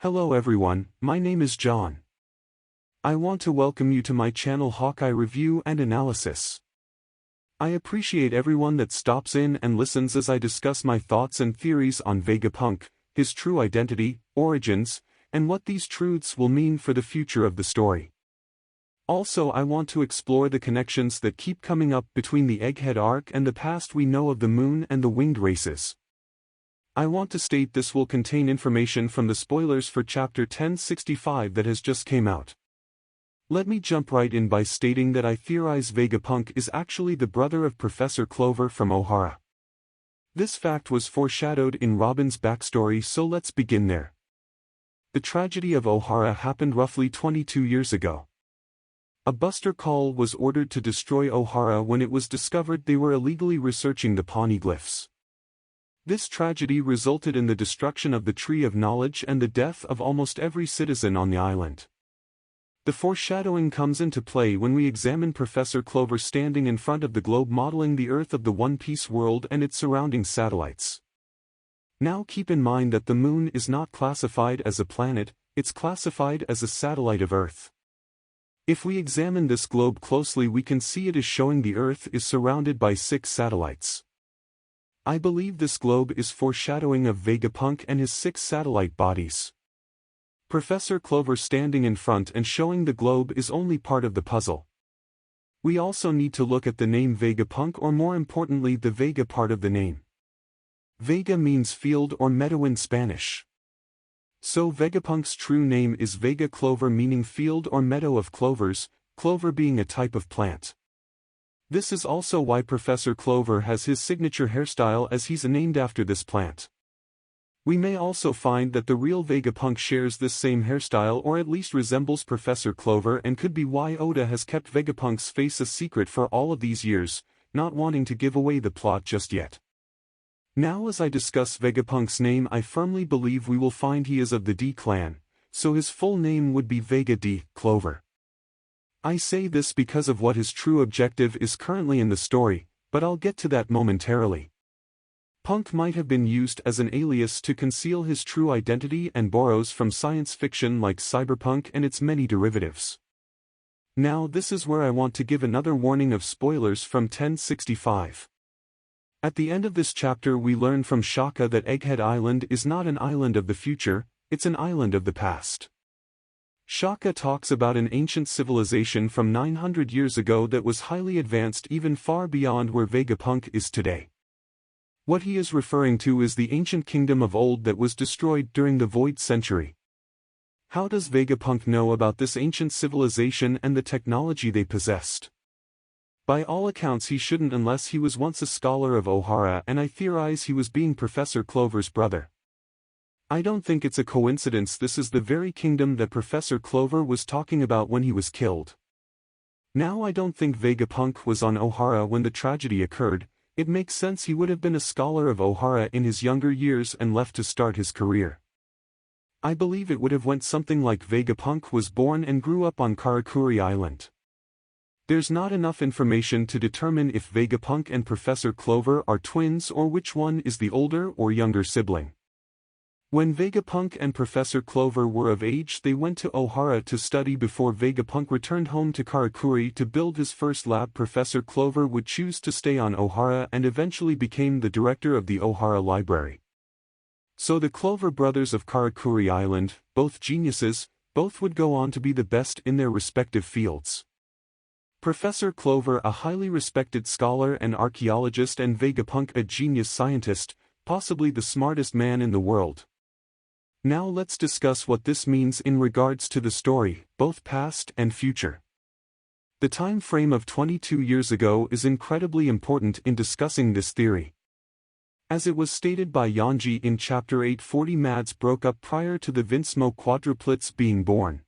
Hello everyone, my name is John. I want to welcome you to my channel Hawkeye Review and Analysis. I appreciate everyone that stops in and listens as I discuss my thoughts and theories on Vegapunk, his true identity, origins, and what these truths will mean for the future of the story. Also, I want to explore the connections that keep coming up between the Egghead Arc and the past we know of the moon and the winged races. I want to state this will contain information from the spoilers for Chapter 1065 that has just came out. Let me jump right in by stating that I theorize Vegapunk is actually the brother of Professor Clover from Ohara. This fact was foreshadowed in Robin's backstory, so let's begin there. The tragedy of Ohara happened roughly 22 years ago. A Buster Call was ordered to destroy Ohara when it was discovered they were illegally researching the Pawnee glyphs. This tragedy resulted in the destruction of the Tree of Knowledge and the death of almost every citizen on the island. The foreshadowing comes into play when we examine Professor Clover standing in front of the globe modeling the Earth of the One Piece world and its surrounding satellites. Now keep in mind that the Moon is not classified as a planet, it's classified as a satellite of Earth. If we examine this globe closely, we can see it is showing the Earth is surrounded by 6 satellites. I believe this globe is foreshadowing of Vegapunk and his 6 satellite bodies. Professor Clover standing in front and showing the globe is only part of the puzzle. We also need to look at the name Vegapunk, or more importantly the Vega part of the name. Vega means field or meadow in Spanish. So Vegapunk's true name is Vega Clover, meaning field or meadow of clovers, clover being a type of plant. This is also why Professor Clover has his signature hairstyle, as he's named after this plant. We may also find that the real Vegapunk shares this same hairstyle, or at least resembles Professor Clover, and could be why Oda has kept Vegapunk's face a secret for all of these years, not wanting to give away the plot just yet. Now as I discuss Vegapunk's name, I firmly believe we will find he is of the D clan, so his full name would be Vega D. Clover. I say this because of what his true objective is currently in the story, but I'll get to that momentarily. Punk might have been used as an alias to conceal his true identity and borrows from science fiction like cyberpunk and its many derivatives. Now this is where I want to give another warning of spoilers from 1065. At the end of this chapter we learn from Shaka that Egghead Island is not an island of the future, it's an island of the past. Shaka talks about an ancient civilization from 900 years ago that was highly advanced, even far beyond where Vegapunk is today. What he is referring to is the ancient kingdom of old that was destroyed during the Void Century. How does Vegapunk know about this ancient civilization and the technology they possessed? By all accounts he shouldn't, unless he was once a scholar of Ohara, and I theorize he was being Professor Clover's brother. I don't think it's a coincidence this is the very kingdom that Professor Clover was talking about when he was killed. Now I don't think Vegapunk was on Ohara when the tragedy occurred. It makes sense he would have been a scholar of Ohara in his younger years and left to start his career. I believe it would have went something like Vegapunk was born and grew up on Karakuri Island. There's not enough information to determine if Vegapunk and Professor Clover are twins or which one is the older or younger sibling. When Vegapunk and Professor Clover were of age, they went to Ohara to study before Vegapunk returned home to Karakuri to build his first lab. Professor Clover would choose to stay on Ohara and eventually became the director of the Ohara Library. So the Clover brothers of Karakuri Island, both geniuses, both would go on to be the best in their respective fields. Professor Clover a highly respected scholar and archaeologist, and Vegapunk a genius scientist, possibly the smartest man in the world. Now let's discuss what this means in regards to the story, both past and future. The time frame of 22 years ago is incredibly important in discussing this theory. As it was stated by Yanji in Chapter 840, Mads broke up prior to the Vinsmo quadruplets being born.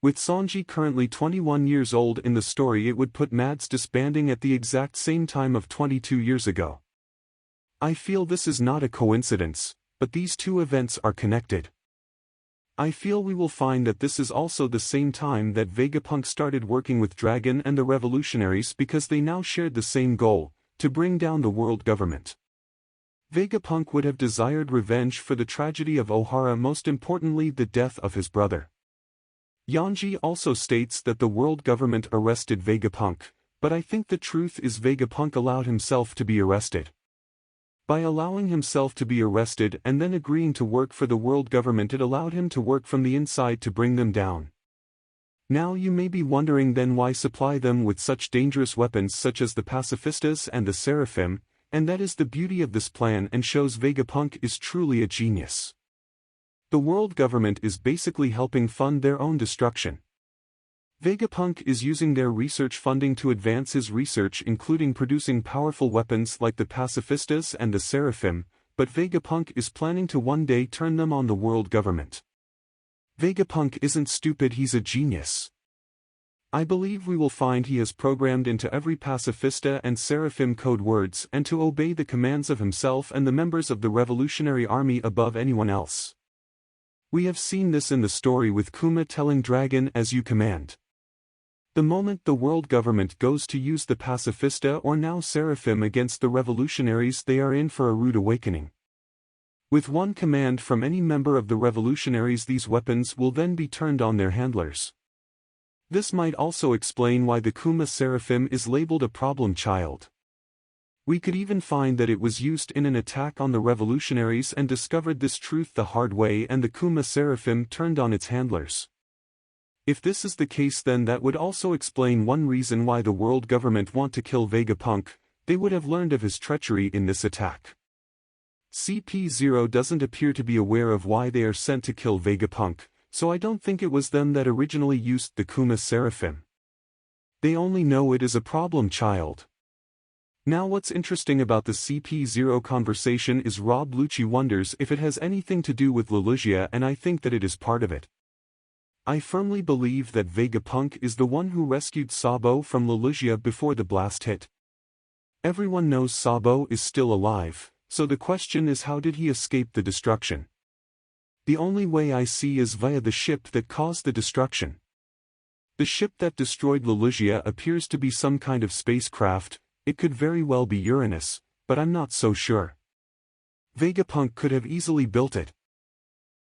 With Sanji currently 21 years old in the story, it would put Mads disbanding at the exact same time of 22 years ago. I feel this is not a coincidence, but these two events are connected. I feel we will find that this is also the same time that Vegapunk started working with Dragon and the revolutionaries, because they now shared the same goal, to bring down the world government. Vegapunk would have desired revenge for the tragedy of Ohara, most importantly the death of his brother. Yanji also states that the world government arrested Vegapunk, but I think the truth is Vegapunk allowed himself to be arrested. By allowing himself to be arrested and then agreeing to work for the world government, it allowed him to work from the inside to bring them down. Now you may be wondering then why supply them with such dangerous weapons such as the pacifistas and the seraphim, and that is the beauty of this plan and shows Vegapunk is truly a genius. The world government is basically helping fund their own destruction. Vegapunk is using their research funding to advance his research, including producing powerful weapons like the pacifistas and the seraphim, but Vegapunk is planning to one day turn them on the world government. Vegapunk isn't stupid, he's a genius. I believe we will find he has programmed into every pacifista and seraphim code words and to obey the commands of himself and the members of the revolutionary army above anyone else. We have seen this in the story with Kuma telling Dragon as you command. The moment the world government goes to use the pacifista or now seraphim against the revolutionaries, they are in for a rude awakening. With one command from any member of the revolutionaries, these weapons will then be turned on their handlers. This might also explain why the Kuma seraphim is labeled a problem child. We could even find that it was used in an attack on the revolutionaries and discovered this truth the hard way, and the Kuma seraphim turned on its handlers. If this is the case, then that would also explain one reason why the world government want to kill Vegapunk. They would have learned of his treachery in this attack. CP0 doesn't appear to be aware of why they are sent to kill Vegapunk, so I don't think it was them that originally used the Kuma seraphim. They only know it is a problem child. Now what's interesting about the CP0 conversation is Rob Lucci wonders if it has anything to do with Lelougia, and I think that it is part of it. I firmly believe that Vegapunk is the one who rescued Sabo from Lelougia before the blast hit. Everyone knows Sabo is still alive, so the question is, how did he escape the destruction? The only way I see is via the ship that caused the destruction. The ship that destroyed Lelougia appears to be some kind of spacecraft. It could very well be Uranus, but I'm not so sure. Vegapunk could have easily built it.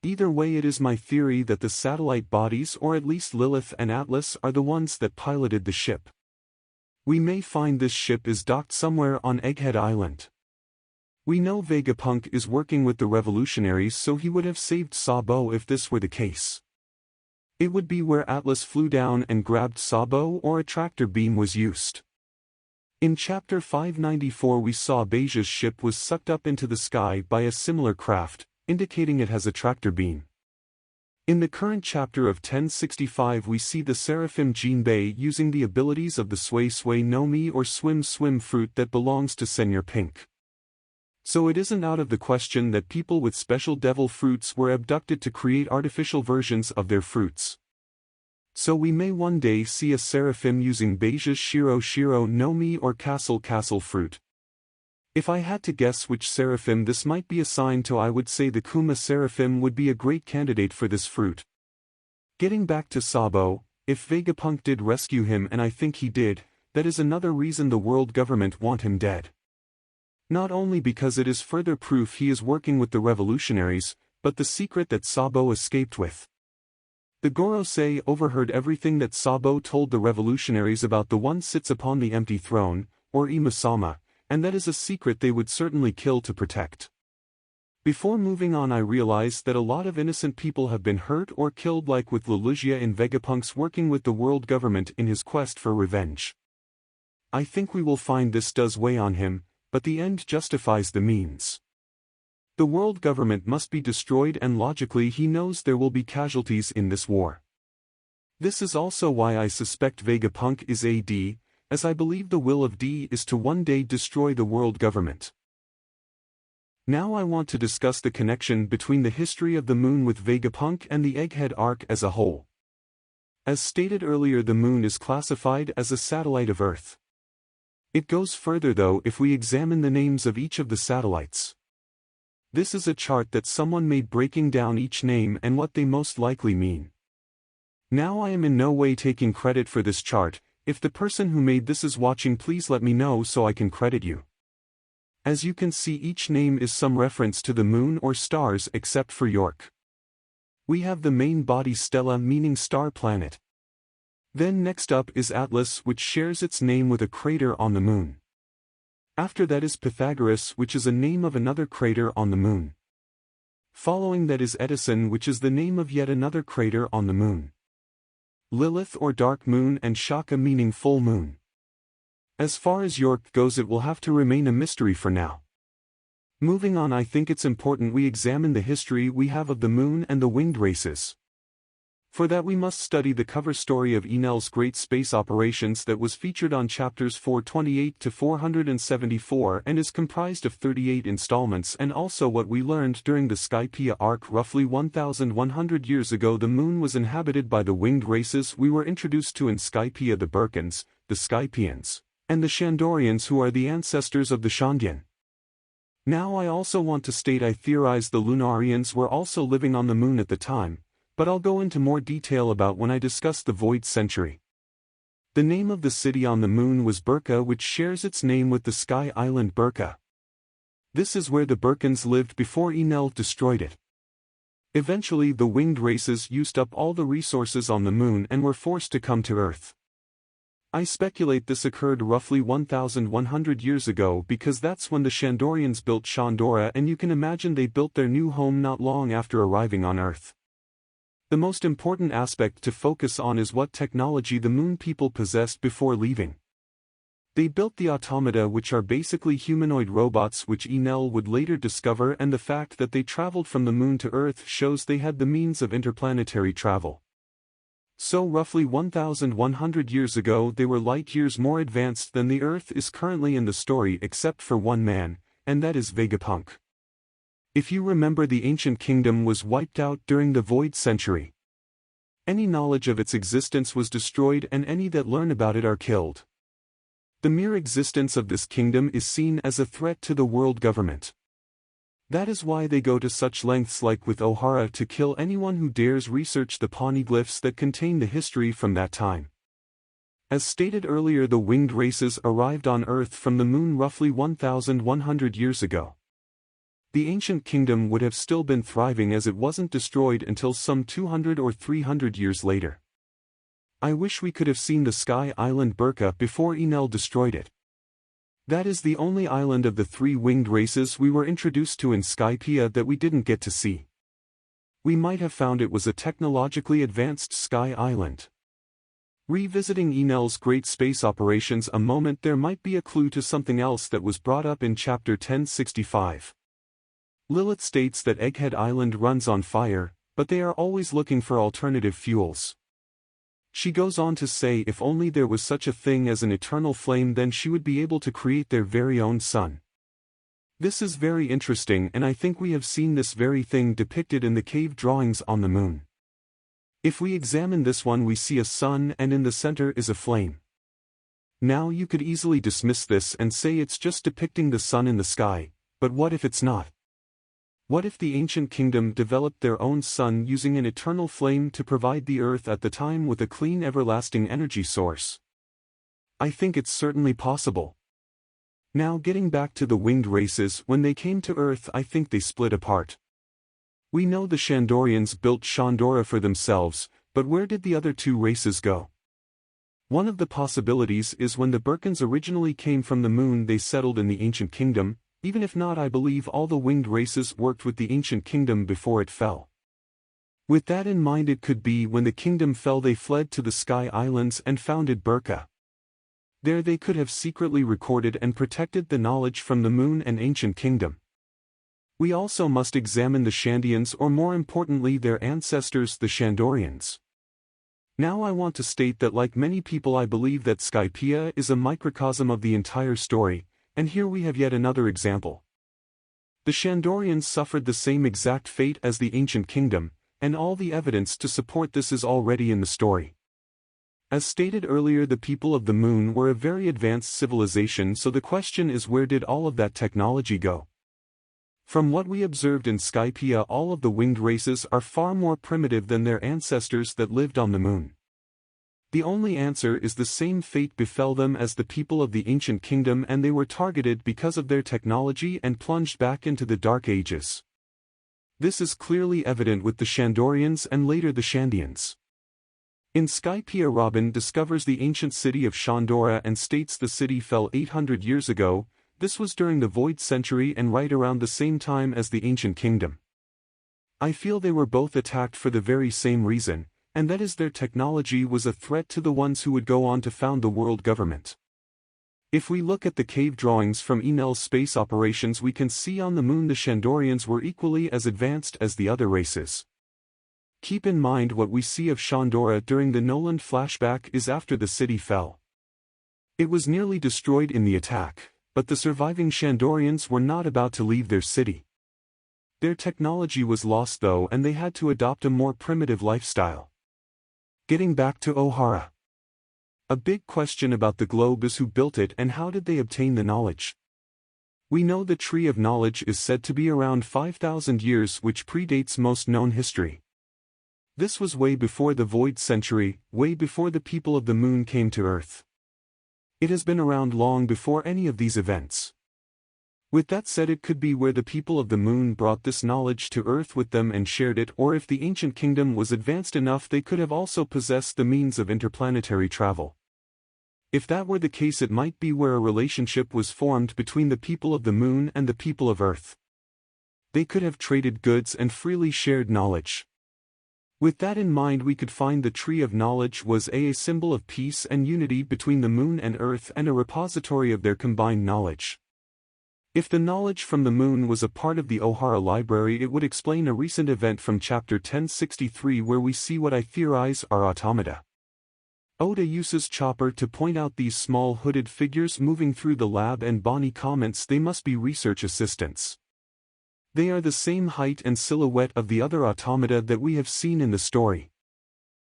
Either way, it is my theory that the satellite bodies, or at least Lilith and Atlas, are the ones that piloted the ship. We may find this ship is docked somewhere on Egghead Island. We know Vegapunk is working with the revolutionaries, so he would have saved Sabo if this were the case. It would be where Atlas flew down and grabbed Sabo, or a tractor beam was used. In chapter 594 we saw Beija's ship was sucked up into the sky by a similar craft, indicating it has a tractor beam. In the current chapter of 1065 we see the Seraphim Jinbei using the abilities of the Sway Sway no Mi or Swim Swim fruit that belongs to Senior Pink. So it isn't out of the question that people with special devil fruits were abducted to create artificial versions of their fruits. So we may one day see a Seraphim using Beija's Shiro Shiro no Mi or Castle Castle fruit. If I had to guess which Seraphim this might be assigned to, I would say the Kuma Seraphim would be a great candidate for this fruit. Getting back to Sabo, if Vegapunk did rescue him, and I think he did, that is another reason the world government want him dead. Not only because it is further proof he is working with the revolutionaries, but the secret that Sabo escaped with. The Gorosei overheard everything that Sabo told the revolutionaries about the one sits upon the empty throne, or Imusama, and that is a secret they would certainly kill to protect. Before moving on, I realized that a lot of innocent people have been hurt or killed, like with Lelougia in Vegapunk's working with the world government in his quest for revenge. I think we will find this does weigh on him, but the end justifies the means. The world government must be destroyed, and logically he knows there will be casualties in this war. This is also why I suspect Vegapunk is AD, as I believe the will of D is to one day destroy the world government. Now I want to discuss the connection between the history of the moon with Vegapunk and the Egghead Arc as a whole. As stated earlier, the moon is classified as a satellite of Earth. It goes further though if we examine the names of each of the satellites. This is a chart that someone made breaking down each name and what they most likely mean. Now I am in no way taking credit for this chart. If the person who made this is watching, please let me know so I can credit you. As you can see, each name is some reference to the moon or stars except for York. We have the main body Stella, meaning star planet. Then next up is Atlas, which shares its name with a crater on the moon. After that is Pythagoras, which is a name of another crater on the moon. Following that is Edison, which is the name of yet another crater on the moon. Lilith or dark moon, and Shaka, meaning full moon. As far as York goes, it will have to remain a mystery for now. Moving on, I think it's important we examine the history we have of the moon and the winged races. For that we must study the cover story of Enel's Great Space Operations that was featured on chapters 428 to 474 and is comprised of 38 installments, and also what we learned during the Skypiea arc. Roughly 1,100 years ago, the moon was inhabited by the winged races we were introduced to in Skypiea: the Burkans, the Skypians, and the Shandorians, who are the ancestors of the Shandian. Now I also want to state I theorize the Lunarians were also living on the moon at the time, but I'll go into more detail about when I discuss the Void Century. The name of the city on the moon was Burka, which shares its name with the sky island Burka. This is where the Burkans lived before Enel destroyed it. Eventually the winged races used up all the resources on the moon and were forced to come to Earth. I speculate this occurred roughly 1,100 years ago because that's when the Shandorians built Shandora, and you can imagine they built their new home not long after arriving on Earth. The most important aspect to focus on is what technology the moon people possessed before leaving. They built the automata, which are basically humanoid robots, which Enel would later discover, and the fact that they traveled from the moon to Earth shows they had the means of interplanetary travel. So roughly 1,100 years ago they were light years more advanced than the Earth is currently in the story, except for one man, and that is Vegapunk. If you remember, the ancient kingdom was wiped out during the Void Century. Any knowledge of its existence was destroyed, and any that learn about it are killed. The mere existence of this kingdom is seen as a threat to the world government. That is why they go to such lengths, like with O'Hara, to kill anyone who dares research the poneglyphs that contain the history from that time. As stated earlier, the winged races arrived on Earth from the moon roughly 1,100 years ago. The ancient kingdom would have still been thriving as it wasn't destroyed until some 200 or 300 years later. I wish we could have seen the sky island Burka before Enel destroyed it. That is the only island of the three winged races we were introduced to in Skypiea that we didn't get to see. We might have found it was a technologically advanced sky island. Revisiting Enel's Great Space Operations a moment, there might be a clue to something else that was brought up in chapter 1065. Lilith states that Egghead Island runs on fire, but they are always looking for alternative fuels. She goes on to say if only there was such a thing as an eternal flame, then she would be able to create their very own sun. This is very interesting, and I think we have seen this very thing depicted in the cave drawings on the moon. If we examine this one, we see a sun, and in the center is a flame. Now you could easily dismiss this and say it's just depicting the sun in the sky, but what if it's not? What if the ancient kingdom developed their own sun using an eternal flame to provide the earth at the time with a clean everlasting energy source? I think it's certainly possible. Now getting back to the winged races, when they came to Earth I think they split apart. We know the Shandorians built Shandora for themselves, but where did the other two races go? One of the possibilities is when the Burkans originally came from the moon they settled in the ancient kingdom. Even if not, I believe all the winged races worked with the ancient kingdom before it fell. With that in mind, it could be when the kingdom fell they fled to the Sky Islands and founded Burka. There they could have secretly recorded and protected the knowledge from the moon and ancient kingdom. We also must examine the Shandians, or more importantly their ancestors, the Shandorians. Now I want to state that like many people I believe that Skypiea is a microcosm of the entire story. And here we have yet another example. The Shandorians suffered the same exact fate as the ancient kingdom, and all the evidence to support this is already in the story. As stated earlier, the people of the moon were a very advanced civilization, so the question is, where did all of that technology go? From what we observed in Skypiea, all of the winged races are far more primitive than their ancestors that lived on the moon. The only answer is the same fate befell them as the people of the ancient kingdom, and they were targeted because of their technology and plunged back into the Dark Ages. This is clearly evident with the Shandorians and later the Shandians. In Skypiea, Robin discovers the ancient city of Shandora and states the city fell 800 years ago. This was during the Void Century and right around the same time as the ancient kingdom. I feel they were both attacked for the very same reason, and that is their technology was a threat to the ones who would go on to found the world government. If we look at the cave drawings from Enel's space operations, we can see on the moon the Shandorians were equally as advanced as the other races. Keep in mind what we see of Shandora during the Noland flashback is after the city fell. It was nearly destroyed in the attack, but the surviving Shandorians were not about to leave their city. Their technology was lost though, and they had to adopt a more primitive lifestyle. Getting back to Ohara. A big question about the globe is who built it and how did they obtain the knowledge. We know the Tree of Knowledge is said to be around 5,000 years, which predates most known history. This was way before the Void Century, way before the people of the moon came to Earth. It has been around long before any of these events. With that said, it could be where the people of the moon brought this knowledge to Earth with them and shared it, or if the ancient kingdom was advanced enough they could have also possessed the means of interplanetary travel. If that were the case, it might be where a relationship was formed between the people of the moon and the people of Earth. They could have traded goods and freely shared knowledge. With that in mind, we could find the Tree of Knowledge was a symbol of peace and unity between the moon and Earth and a repository of their combined knowledge. If the knowledge from the moon was a part of the Ohara library, it would explain a recent event from chapter 1063 where we see what I theorize are automata. Oda uses Chopper to point out these small hooded figures moving through the lab, and Bonnie comments they must be research assistants. They are the same height and silhouette of the other automata that we have seen in the story.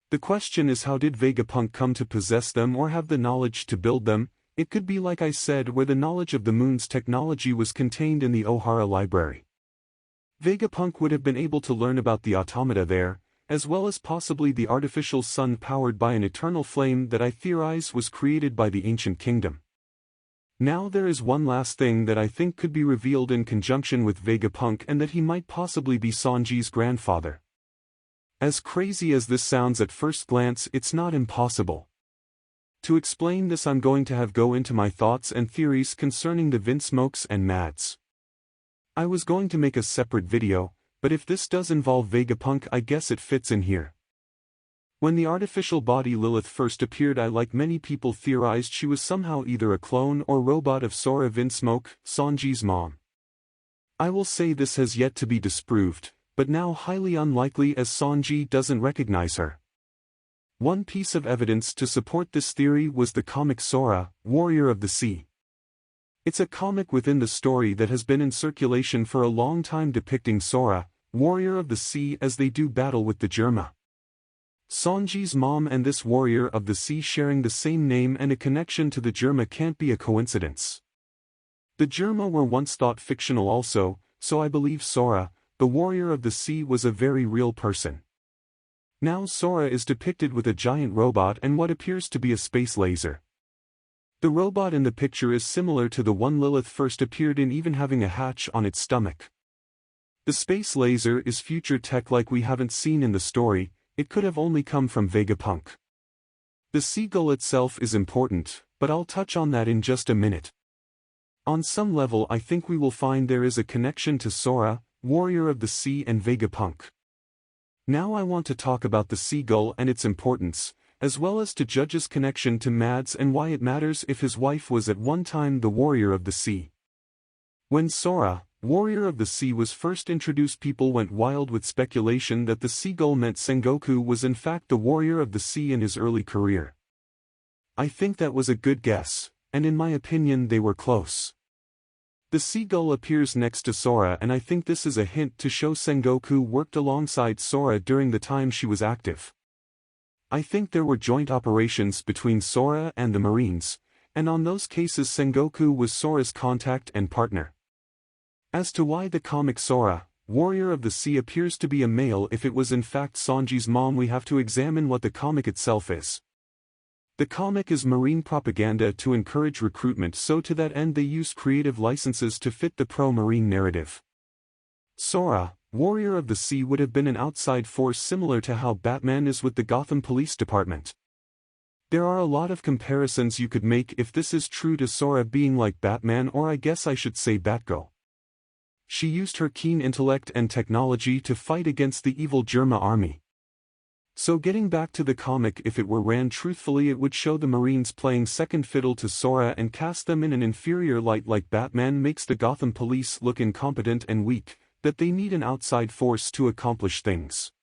The question is, how did Vegapunk come to possess them or have the knowledge to build them? It could be like I said, where the knowledge of the moon's technology was contained in the Ohara library. Vegapunk would have been able to learn about the automata there, as well as possibly the artificial sun powered by an eternal flame that I theorize was created by the ancient kingdom. Now there is one last thing that I think could be revealed in conjunction with Vegapunk, and that he might possibly be Sanji's grandfather. As crazy as this sounds at first glance, it's not impossible. To explain this, I'm going to go into my thoughts and theories concerning the Vinsmokes and Mads. I was going to make a separate video, but if this does involve Vegapunk, I guess it fits in here. When the artificial body Lilith first appeared, I, like many people, theorized she was somehow either a clone or robot of Sora Vinsmoke, Sanji's mom. I will say this has yet to be disproved, but now highly unlikely as Sanji doesn't recognize her. One piece of evidence to support this theory was the comic Sora, Warrior of the Sea. It's a comic within the story that has been in circulation for a long time depicting Sora, Warrior of the Sea, as they do battle with the Germa. Sanji's mom and this Warrior of the Sea sharing the same name and a connection to the Germa can't be a coincidence. The Germa were once thought fictional also, so I believe Sora, the Warrior of the Sea, was a very real person. Now Sora is depicted with a giant robot and what appears to be a space laser. The robot in the picture is similar to the one Lilith first appeared in, even having a hatch on its stomach. The space laser is future tech like we haven't seen in the story. It could have only come from Vegapunk. The seagull itself is important, but I'll touch on that in just a minute. On some level, I think we will find there is a connection to Sora, Warrior of the Sea, and Vegapunk. Now I want to talk about the seagull and its importance, as well as to Judge's connection to Mads and why it matters if his wife was at one time the Warrior of the Sea. When Sora, Warrior of the Sea, was first introduced, people went wild with speculation that the seagull meant Sengoku was in fact the Warrior of the Sea in his early career. I think that was a good guess, and in my opinion they were close. The seagull appears next to Sora, and I think this is a hint to show Sengoku worked alongside Sora during the time she was active. I think there were joint operations between Sora and the Marines, and on those cases Sengoku was Sora's contact and partner. As to why the comic Sora, Warrior of the Sea, appears to be a male if it was in fact Sanji's mom, we have to examine what the comic itself is. The comic is marine propaganda to encourage recruitment, so to that end they use creative licenses to fit the pro-marine narrative. Sora, Warrior of the Sea, would have been an outside force similar to how Batman is with the Gotham Police Department. There are a lot of comparisons you could make if this is true to Sora being like Batman, or I guess I should say Batgirl. She used her keen intellect and technology to fight against the evil Germa army. So getting back to the comic, if it were ran truthfully, it would show the Marines playing second fiddle to Sora and cast them in an inferior light, like Batman makes the Gotham police look incompetent and weak, that they need an outside force to accomplish things.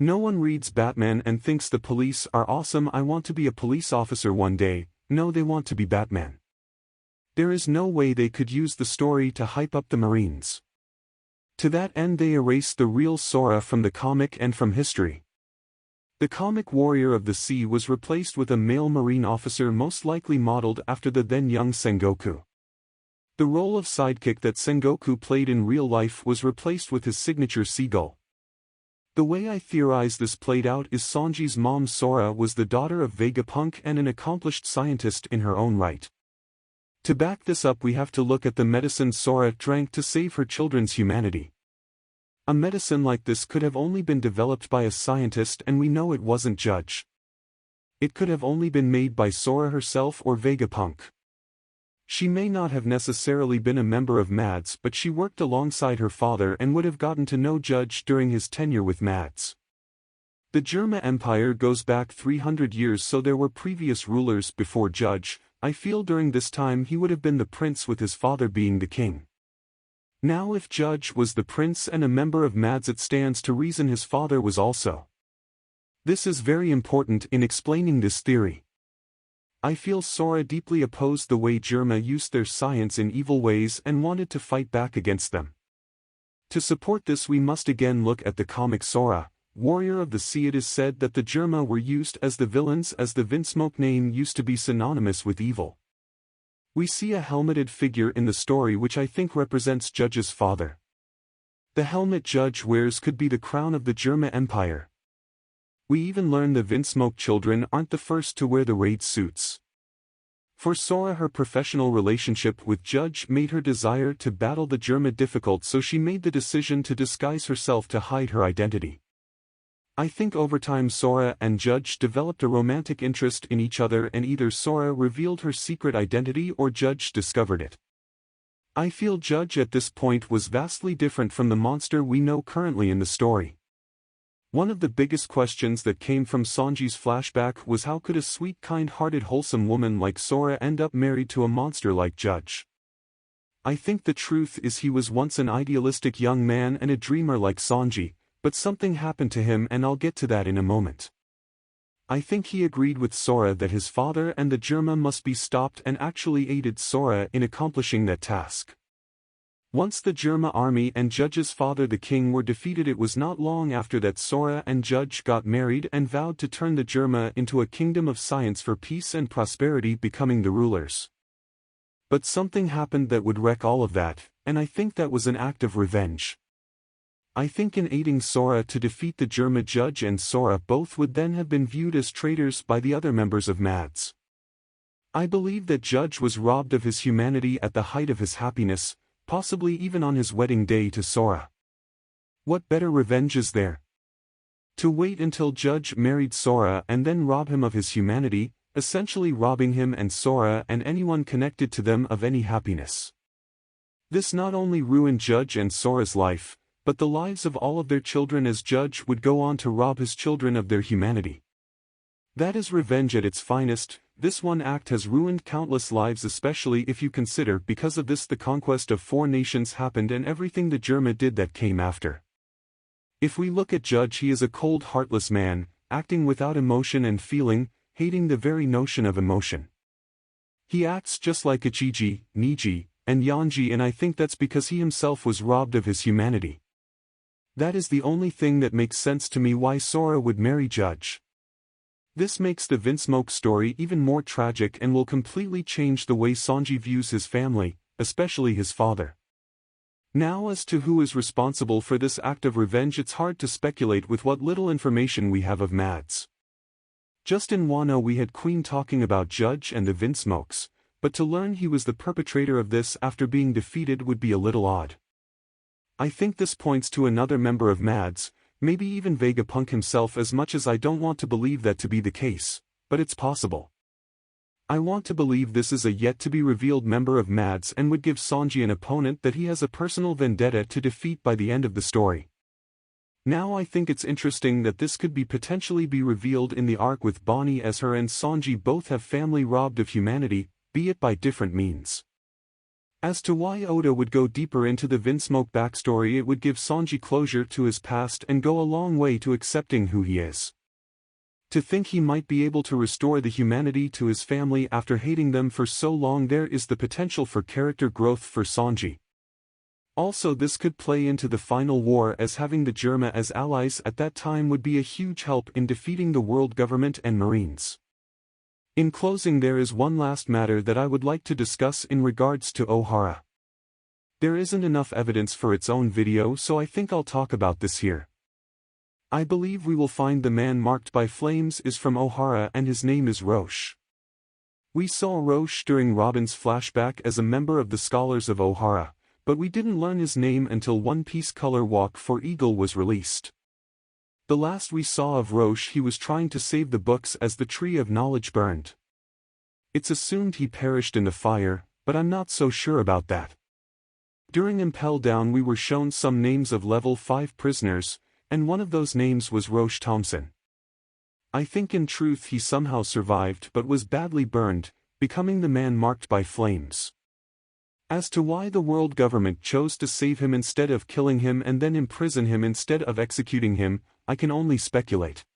No one reads Batman and thinks the police are awesome. I want to be a police officer one day. No, they want to be Batman. There is no way they could use the story to hype up the Marines. To that end they erased the real Sora from the comic and from history. The comic Warrior of the Sea was replaced with a male Marine officer, most likely modeled after the then young Sengoku. The role of sidekick that Sengoku played in real life was replaced with his signature seagull. The way I theorize this played out is Sanji's mom Sora was the daughter of Vegapunk and an accomplished scientist in her own right. To back this up, we have to look at the medicine Sora drank to save her children's humanity. A medicine like this could have only been developed by a scientist, and we know it wasn't Judge. It could have only been made by Sora herself or Vegapunk. She may not have necessarily been a member of Mads, but she worked alongside her father and would have gotten to know Judge during his tenure with Mads. The Germa Empire goes back 300 years, so there were previous rulers before Judge. I feel during this time he would have been the prince, with his father being the king. Now if Judge was the prince and a member of Mads, it stands to reason his father was also. This is very important in explaining this theory. I feel Sora deeply opposed the way Germa used their science in evil ways and wanted to fight back against them. To support this we must again look at the comic Sora, Warrior of the Sea. It is said that the Germa were used as the villains, as the Vinsmoke name used to be synonymous with evil. We see a helmeted figure in the story which I think represents Judge's father. The helmet Judge wears could be the crown of the Germa Empire. We even learn the Vinsmoke children aren't the first to wear the raid suits. For Sora, her professional relationship with Judge made her desire to battle the Germa difficult, so she made the decision to disguise herself to hide her identity. I think over time Sora and Judge developed a romantic interest in each other, and either Sora revealed her secret identity or Judge discovered it. I feel Judge at this point was vastly different from the monster we know currently in the story. One of the biggest questions that came from Sanji's flashback was, how could a sweet, kind-hearted, wholesome woman like Sora end up married to a monster like Judge? I think the truth is he was once an idealistic young man and a dreamer like Sanji, but something happened to him, and I'll get to that in a moment. I think he agreed with Sora that his father and the Germa must be stopped, and actually aided Sora in accomplishing that task. Once the Germa army and Judge's father the king were defeated, it was not long after that Sora and Judge got married and vowed to turn the Germa into a kingdom of science for peace and prosperity, becoming the rulers. But something happened that would wreck all of that, and I think that was an act of revenge. I think in aiding Sora to defeat the Germa, Judge and Sora both would then have been viewed as traitors by the other members of Mads. I believe that Judge was robbed of his humanity at the height of his happiness, possibly even on his wedding day to Sora. What better revenge is there? To wait until Judge married Sora and then rob him of his humanity, essentially robbing him and Sora and anyone connected to them of any happiness. This not only ruined Judge and Sora's life, but the lives of all of their children, as Judge would go on to rob his children of their humanity. That is revenge at its finest. This one act has ruined countless lives, especially if you consider because of this the conquest of 4 nations happened and everything the Germa did that came after. If we look at Judge, he is a cold, heartless man, acting without emotion and feeling, hating the very notion of emotion. He acts just like Ichiji, Niji, and Yanji, and I think that's because he himself was robbed of his humanity. That is the only thing that makes sense to me why Sora would marry Judge. This makes the Vinsmoke story even more tragic and will completely change the way Sanji views his family, especially his father. Now, as to who is responsible for this act of revenge, it's hard to speculate with what little information we have of Mads. Just in Wano we had Queen talking about Judge and the Vinsmokes, but to learn he was the perpetrator of this after being defeated would be a little odd. I think this points to another member of Mads, maybe even Vegapunk himself, as much as I don't want to believe that to be the case, but it's possible. I want to believe this is a yet-to-be-revealed member of Mads and would give Sanji an opponent that he has a personal vendetta to defeat by the end of the story. Now I think it's interesting that this could potentially be revealed in the arc with Bonnie, as her and Sanji both have family robbed of humanity, be it by different means. As to why Oda would go deeper into the Vinsmoke backstory, it would give Sanji closure to his past and go a long way to accepting who he is. To think he might be able to restore the humanity to his family after hating them for so long, there is the potential for character growth for Sanji. Also, this could play into the final war, as having the Germa as allies at that time would be a huge help in defeating the world government and marines. In closing, there is one last matter that I would like to discuss in regards to Ohara. There isn't enough evidence for its own video, so I think I'll talk about this here. I believe we will find the man marked by flames is from Ohara and his name is Roche. We saw Roche during Robin's flashback as a member of the Scholars of Ohara, but we didn't learn his name until One Piece Color Walk for Eagle was released. The last we saw of Roche, he was trying to save the books as the Tree of Knowledge burned. It's assumed he perished in the fire, but I'm not so sure about that. During Impel Down we were shown some names of level 5 prisoners, and one of those names was Roche Thompson. I think in truth he somehow survived but was badly burned, becoming the man marked by flames. As to why the world government chose to save him instead of killing him and then imprison him instead of executing him, I can only speculate.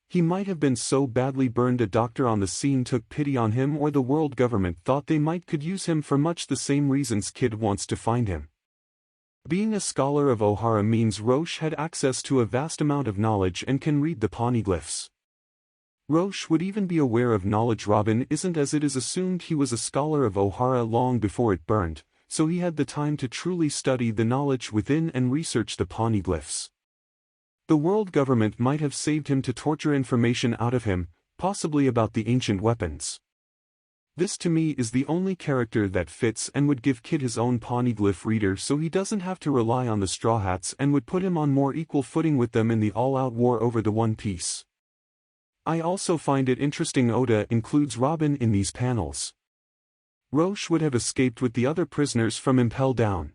He might have been so badly burned a doctor on the scene took pity on him, or the world government thought they could use him for much the same reasons Kid wants to find him. Being a scholar of Ohara means Roche had access to a vast amount of knowledge and can read the poneglyphs. Roche would even be aware of knowledge Robin isn't, as it is assumed he was a scholar of Ohara long before it burned, so he had the time to truly study the knowledge within and research the poneglyphs. The world government might have saved him to torture information out of him, possibly about the ancient weapons. This to me is the only character that fits and would give Kid his own poneglyph reader so he doesn't have to rely on the Straw Hats and would put him on more equal footing with them in the all-out war over the One Piece. I also find it interesting Oda includes Robin in these panels. Roche would have escaped with the other prisoners from Impel Down.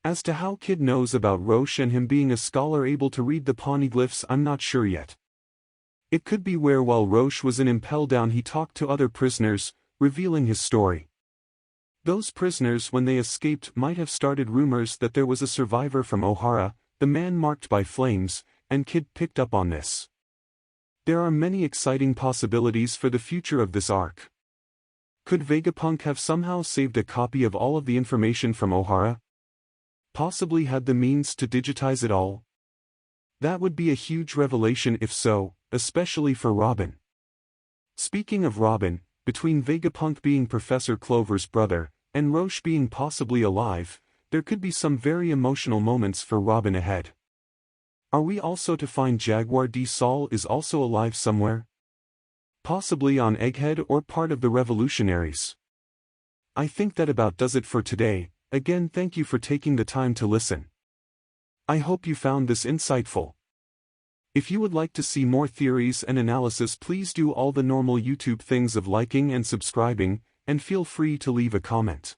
As to how Kid knows about Roche and him being a scholar able to read the poneglyphs, I'm not sure yet. It could be where while Roche was in Impel Down he talked to other prisoners, revealing his story. Those prisoners when they escaped might have started rumors that there was a survivor from Ohara, the man marked by flames, and Kid picked up on this. There are many exciting possibilities for the future of this arc. Could Vegapunk have somehow saved a copy of all of the information from Ohara? Possibly had the means to digitize it all? That would be a huge revelation if so, especially for Robin. Speaking of Robin, between Vegapunk being Professor Clover's brother, and Roche being possibly alive, there could be some very emotional moments for Robin ahead. Are we also to find Jaguar D. Sol is also alive somewhere? Possibly on Egghead or part of the revolutionaries. I think that about does it for today. Again, thank you for taking the time to listen. I hope you found this insightful. If you would like to see more theories and analysis, please do all the normal YouTube things of liking and subscribing, and feel free to leave a comment.